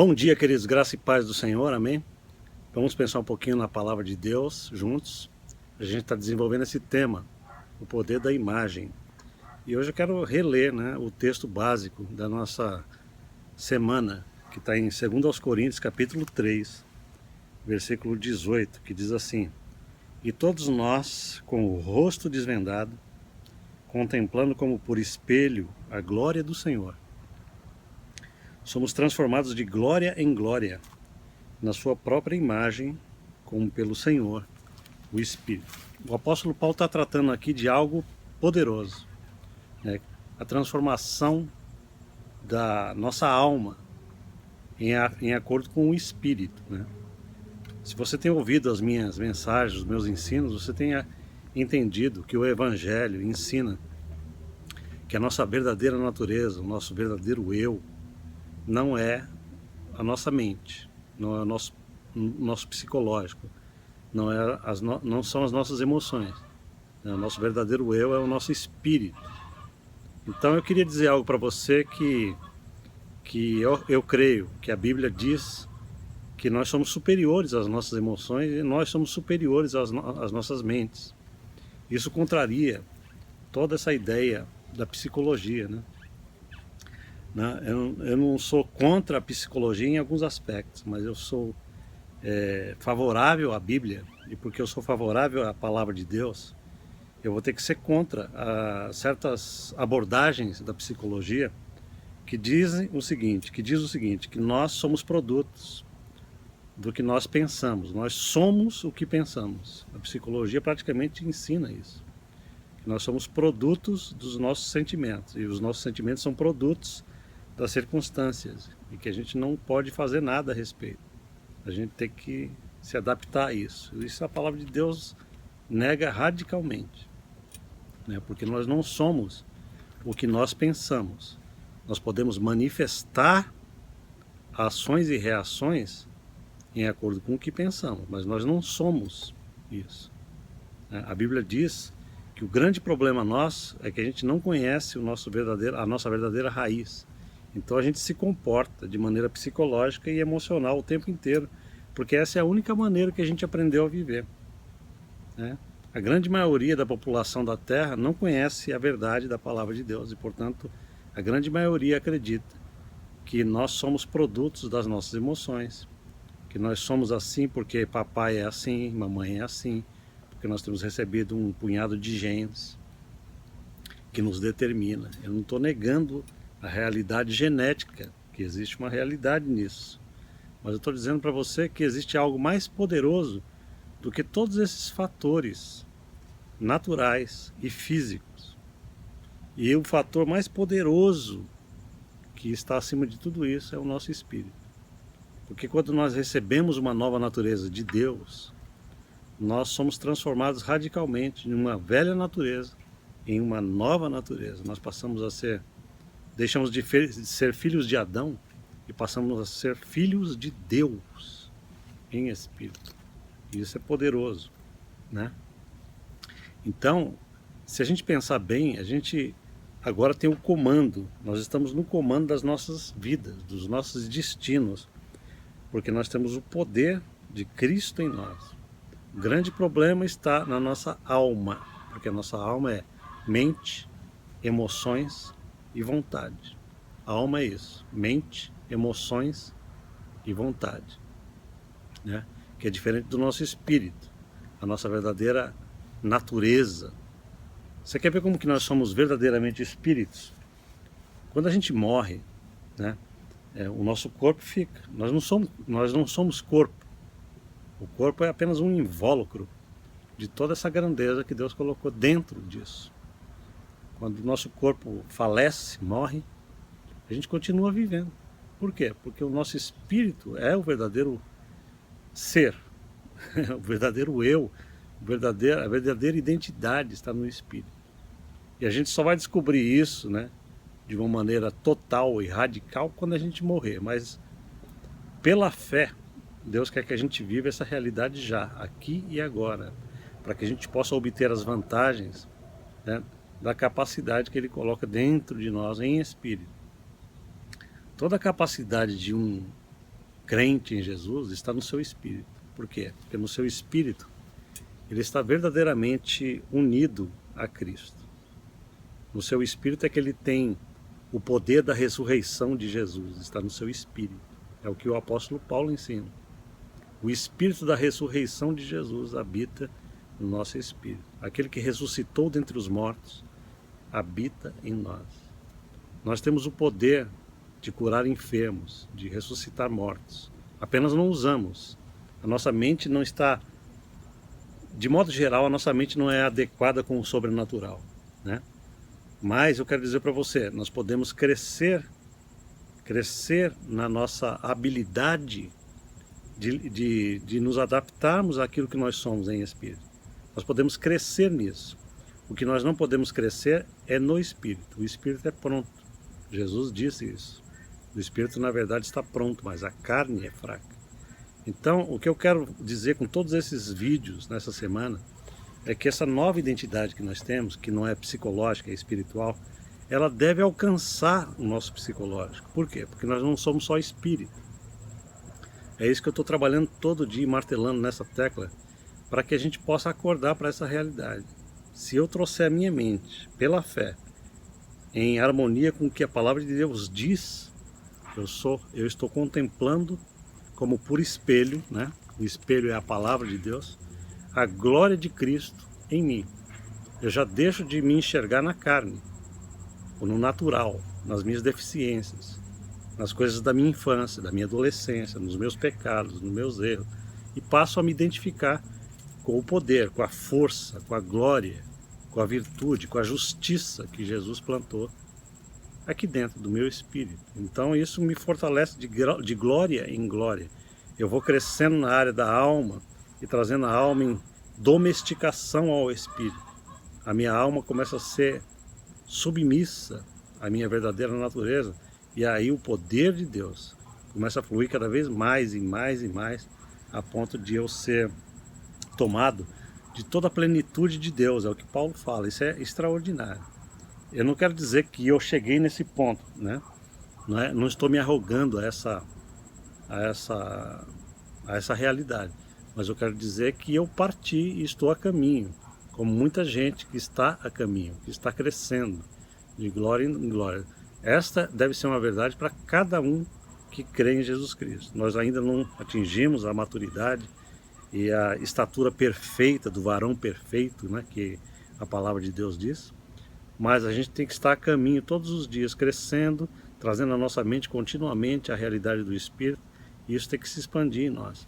Bom dia, queridos, graça e paz do Senhor, amém? Vamos pensar um pouquinho na palavra de Deus juntos. A gente está desenvolvendo esse tema, o poder da imagem. E hoje eu quero reler, o texto básico da nossa semana, que está em 2 Coríntios, capítulo 3, versículo 18, que diz assim: E todos nós, com o rosto desvendado, contemplando como por espelho a glória do Senhor, somos transformados de glória em glória, na sua própria imagem, como pelo Senhor, o Espírito. O apóstolo Paulo está tratando aqui de algo poderoso, a transformação da nossa alma em acordo com o Espírito. Se você tem ouvido as minhas mensagens, os meus ensinos, você tenha entendido que o Evangelho ensina que a nossa verdadeira natureza, o nosso verdadeiro eu, não é a nossa mente, não é o nosso psicológico, não são as nossas emoções. O nosso verdadeiro eu é o nosso espírito. Então eu queria dizer algo para você que eu creio que a Bíblia diz que nós somos superiores às nossas emoções e nós somos superiores às nossas mentes. Isso contraria toda essa ideia da psicologia, Eu não sou contra a psicologia em alguns aspectos, mas eu sou favorável à Bíblia, e porque eu sou favorável à palavra de Deus, eu vou ter que ser contra certas abordagens da psicologia que diz o seguinte, que nós somos produtos do que nós pensamos, nós somos o que pensamos. A psicologia praticamente ensina isso, que nós somos produtos dos nossos sentimentos, e os nossos sentimentos são produtos das circunstâncias, e que a gente não pode fazer nada a respeito. A gente tem que se adaptar a isso. Isso a palavra de Deus nega radicalmente, porque nós não somos o que nós pensamos. Nós podemos manifestar ações e reações em acordo com o que pensamos, mas nós não somos isso. A Bíblia diz que o grande problema nosso é que a gente não conhece a nossa verdadeira raiz. Então a gente se comporta de maneira psicológica e emocional o tempo inteiro, porque essa é a única maneira que a gente aprendeu a viver. A grande maioria da população da Terra não conhece a verdade da palavra de Deus e, portanto, a grande maioria acredita que nós somos produtos das nossas emoções, que nós somos assim porque papai é assim, mamãe é assim, porque nós temos recebido um punhado de genes que nos determina. Eu não estou negando a realidade genética, que existe uma realidade nisso. Mas eu estou dizendo para você que existe algo mais poderoso do que todos esses fatores naturais e físicos. E o fator mais poderoso que está acima de tudo isso é o nosso espírito. Porque quando nós recebemos uma nova natureza de Deus, nós somos transformados radicalmente de uma velha natureza em uma nova natureza. Nós passamos a ser deixamos de ser filhos de Adão e passamos a ser filhos de Deus em espírito. E isso é poderoso, Então, se a gente pensar bem, a gente agora tem o comando. Nós estamos no comando das nossas vidas, dos nossos destinos, porque nós temos o poder de Cristo em nós. O grande problema está na nossa alma, porque a nossa alma é mente, emoções e vontade. A alma é isso, mente, emoções e vontade, que é diferente do nosso espírito, a nossa verdadeira natureza. Você quer ver como que nós somos verdadeiramente espíritos? Quando a gente morre, o nosso corpo fica, nós não somos corpo. O corpo é apenas um invólucro de toda essa grandeza que Deus colocou dentro disso. Quando o nosso corpo falece, morre, a gente continua vivendo. Por quê? Porque o nosso espírito é o verdadeiro ser, o verdadeiro eu, a verdadeira identidade está no espírito. E a gente só vai descobrir isso, de uma maneira total e radical quando a gente morrer. Mas pela fé, Deus quer que a gente viva essa realidade já, aqui e agora, para que a gente possa obter as vantagens, da capacidade que Ele coloca dentro de nós em espírito. Toda a capacidade de um crente em Jesus está no seu espírito. Por quê? Porque no seu espírito ele está verdadeiramente unido a Cristo. No seu espírito é que ele tem o poder da ressurreição de Jesus, está no seu espírito. É o que o apóstolo Paulo ensina. O espírito da ressurreição de Jesus habita no nosso espírito. Aquele que ressuscitou dentre os mortos habita em nós. Nós temos o poder de curar enfermos, de ressuscitar mortos. Apenas não usamos. A nossa mente não está, de modo geral, a nossa mente não é adequada com o sobrenatural, né? Mas eu quero dizer para você, nós podemos crescer na nossa habilidade de nos adaptarmos àquilo que nós somos em espírito. Nós podemos crescer nisso. O que nós não podemos crescer é no espírito. O espírito é pronto. Jesus disse isso. O espírito, na verdade, está pronto, mas a carne é fraca. Então, o que eu quero dizer com todos esses vídeos nessa semana é que essa nova identidade que nós temos, que não é psicológica, é espiritual, ela deve alcançar o nosso psicológico. Por quê? Porque nós não somos só espírito. É isso que eu estou trabalhando todo dia, martelando nessa tecla, para que a gente possa acordar para essa realidade. Se eu trouxer a minha mente, pela fé, em harmonia com o que a palavra de Deus diz, eu estou contemplando como por espelho, né? O espelho é a palavra de Deus, a glória de Cristo em mim. Eu já deixo de me enxergar na carne, ou no natural, nas minhas deficiências, nas coisas da minha infância, da minha adolescência, nos meus pecados, nos meus erros, e passo a me identificar com o poder, com a força, com a glória, com a virtude, com a justiça que Jesus plantou aqui dentro do meu espírito. Então isso me fortalece de glória em glória. Eu vou crescendo na área da alma e trazendo a alma em domesticação ao espírito. A minha alma começa a ser submissa à minha verdadeira natureza, e aí o poder de Deus começa a fluir cada vez mais e mais e mais, a ponto de eu ser tomado de toda a plenitude de Deus. É o que Paulo fala. Isso é extraordinário. Eu não quero dizer que eu cheguei nesse ponto, né? Não estou me arrogando a essa realidade, mas eu quero dizer que eu parti e estou a caminho, como muita gente que está a caminho, que está crescendo de glória em glória. Esta deve ser uma verdade para cada um que crê em Jesus Cristo. Nós ainda não atingimos a maturidade e a estatura perfeita do varão perfeito, né, que a palavra de Deus diz, mas a gente tem que estar a caminho todos os dias, crescendo, trazendo à nossa mente continuamente a realidade do Espírito, e isso tem que se expandir em nós.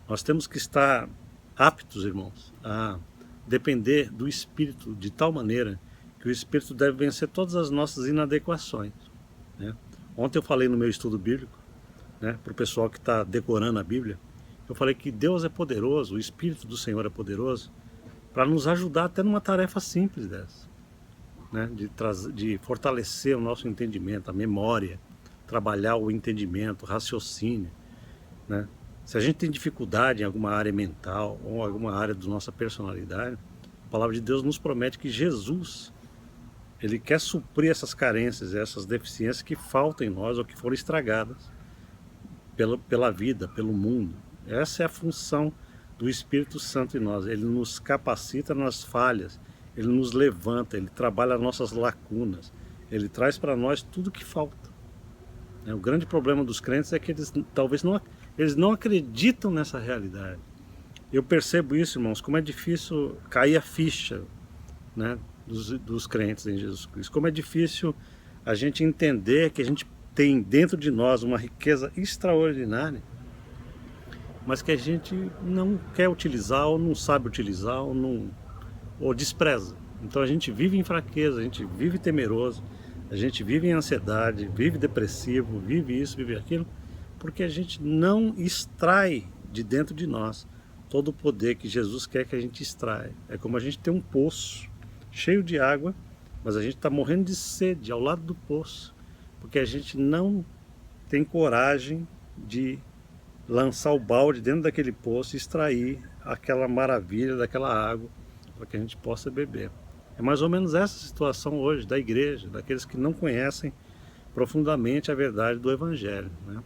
Nós temos que estar aptos, irmãos, a depender do Espírito de tal maneira que o Espírito deve vencer todas as nossas inadequações, né? Ontem eu falei no meu estudo bíblico, né, para o pessoal que está decorando a Bíblia, eu falei que Deus é poderoso, o Espírito do Senhor é poderoso, para nos ajudar até numa tarefa simples dessa, né, de fortalecer o nosso entendimento, a memória, trabalhar o entendimento, o raciocínio, né? Se a gente tem dificuldade em alguma área mental ou alguma área da nossa personalidade, a palavra de Deus nos promete que Jesus, Ele quer suprir essas carências, essas deficiências que faltam em nós ou que foram estragadas pela vida, pelo mundo. Essa é a função do Espírito Santo em nós. Ele nos capacita nas falhas, Ele nos levanta, Ele trabalha as nossas lacunas, Ele traz para nós tudo que falta. O grande problema dos crentes é que eles eles não acreditam nessa realidade. Eu percebo isso, irmãos, como é difícil cair a ficha, né, dos crentes em Jesus Cristo. Como é difícil a gente entender que a gente tem dentro de nós uma riqueza extraordinária, mas que a gente não quer utilizar, ou não sabe utilizar, ou despreza. Então a gente vive em fraqueza, a gente vive temeroso, a gente vive em ansiedade, vive depressivo, vive isso, vive aquilo, porque a gente não extrai de dentro de nós todo o poder que Jesus quer que a gente extraia. É como a gente ter um poço cheio de água, mas a gente está morrendo de sede ao lado do poço, porque a gente não tem coragem de lançar o balde dentro daquele poço e extrair aquela maravilha daquela água para que a gente possa beber. É mais ou menos essa situação hoje da igreja, daqueles que não conhecem profundamente a verdade do Evangelho, né?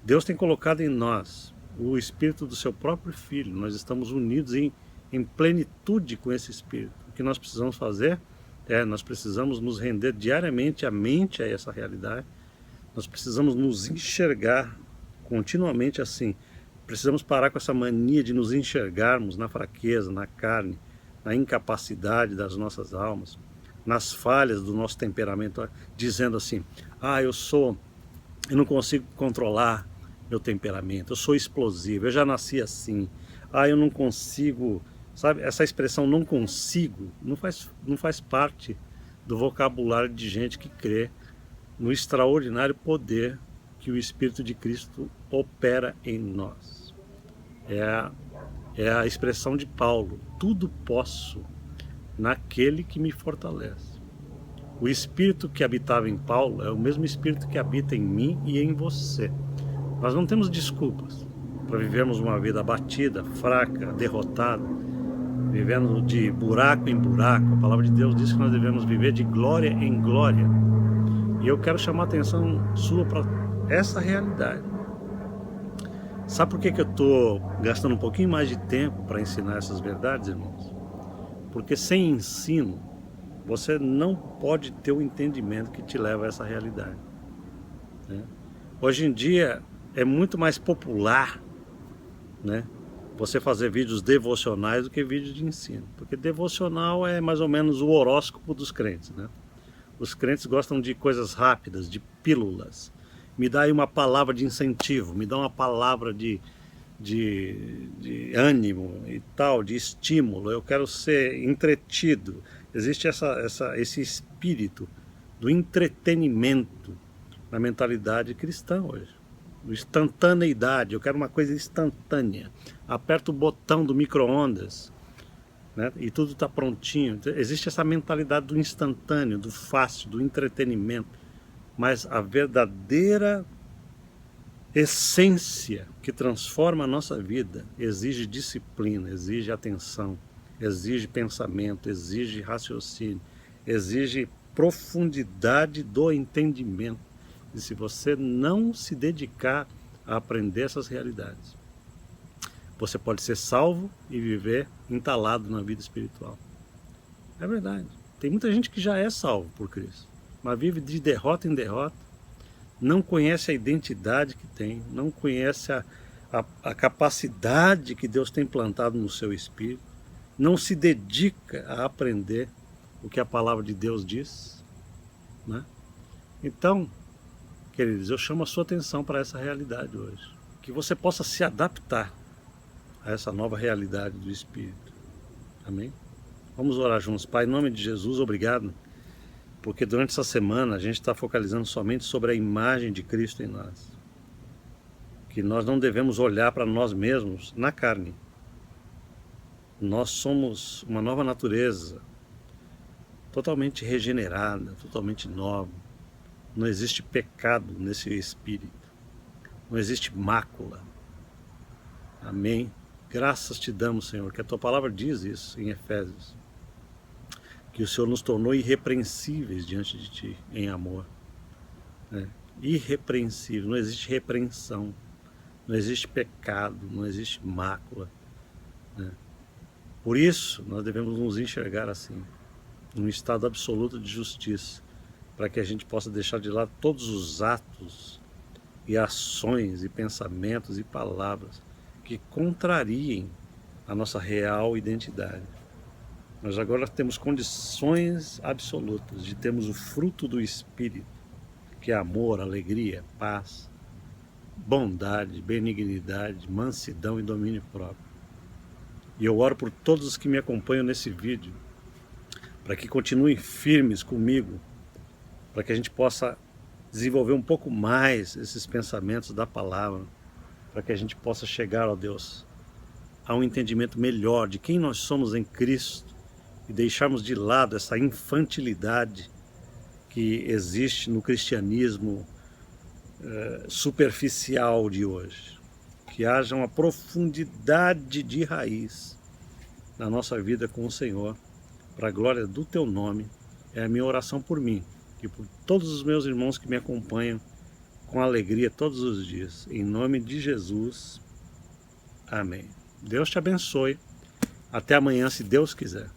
Deus tem colocado em nós o Espírito do seu próprio Filho. Nós estamos unidos em plenitude com esse Espírito. O que nós precisamos fazer nós precisamos nos render diariamente a mente a essa realidade. Nós precisamos nos enxergar continuamente assim. Precisamos parar com essa mania de nos enxergarmos na fraqueza, na carne, na incapacidade das nossas almas, nas falhas do nosso temperamento, dizendo assim, eu não consigo controlar meu temperamento, eu sou explosivo, eu já nasci assim, eu não consigo, sabe, essa expressão não consigo, não faz parte do vocabulário de gente que crê no extraordinário poder que o Espírito de Cristo opera em nós. É a expressão de Paulo, tudo posso naquele que me fortalece. O Espírito que habitava em Paulo é o mesmo Espírito que habita em mim e em você. Nós não temos desculpas para vivermos uma vida abatida, fraca, derrotada, vivendo de buraco em buraco. A palavra de Deus diz que nós devemos viver de glória em glória. E eu quero chamar a atenção sua para essa realidade. Sabe por que eu estou gastando um pouquinho mais de tempo para ensinar essas verdades, irmãos? Porque sem ensino, você não pode ter o entendimento que te leva a essa realidade, né? Hoje em dia é muito mais popular, né, você fazer vídeos devocionais do que vídeos de ensino. Porque devocional é mais ou menos o horóscopo dos crentes, né? Os crentes gostam de coisas rápidas, de pílulas. Me dá aí uma palavra de incentivo, me dá uma palavra de ânimo e tal, de estímulo. Eu quero ser entretido. Existe esse espírito do entretenimento na mentalidade cristã hoje. Instantaneidade, eu quero uma coisa instantânea. Aperta o botão do micro-ondas, né, e tudo está prontinho. Existe essa mentalidade do instantâneo, do fácil, do entretenimento. Mas a verdadeira essência que transforma a nossa vida exige disciplina, exige atenção, exige pensamento, exige raciocínio, exige profundidade do entendimento. E se você não se dedicar a aprender essas realidades, você pode ser salvo e viver entalado na vida espiritual. É verdade. Tem muita gente que já é salvo por Cristo, mas vive de derrota em derrota, não conhece a identidade que tem, não conhece a capacidade que Deus tem plantado no seu espírito, não se dedica a aprender o que a palavra de Deus diz, né? Então, queridos, eu chamo a sua atenção para essa realidade hoje. Que você possa se adaptar a essa nova realidade do Espírito. Amém? Vamos orar juntos. Pai, em nome de Jesus, obrigado. Porque durante essa semana a gente está focalizando somente sobre a imagem de Cristo em nós. Que nós não devemos olhar para nós mesmos na carne. Nós somos uma nova natureza, totalmente regenerada, totalmente nova. Não existe pecado nesse espírito. Não existe mácula. Amém? Graças te damos, Senhor, que a tua palavra diz isso em Efésios. Que o Senhor nos tornou irrepreensíveis diante de ti, em amor. Irrepreensível, não existe repreensão. Não existe pecado, não existe mácula, né? Por isso, nós devemos nos enxergar assim, num estado absoluto de justiça, para que a gente possa deixar de lado todos os atos e ações e pensamentos e palavras que contrariem a nossa real identidade. Nós agora temos condições absolutas de termos o fruto do Espírito, que é amor, alegria, paz, bondade, benignidade, mansidão e domínio próprio. E eu oro por todos os que me acompanham nesse vídeo, para que continuem firmes comigo, para que a gente possa desenvolver um pouco mais esses pensamentos da palavra, para que a gente possa chegar, ó Deus, a um entendimento melhor de quem nós somos em Cristo e deixarmos de lado essa infantilidade que existe no cristianismo superficial de hoje. Que haja uma profundidade de raiz na nossa vida com o Senhor, para a glória do teu nome. É a minha oração por mim e por todos os meus irmãos que me acompanham com alegria todos os dias. Em nome de Jesus. Amém. Deus te abençoe. Até amanhã, se Deus quiser.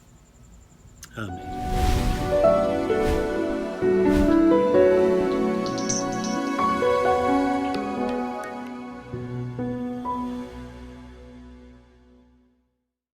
Amém.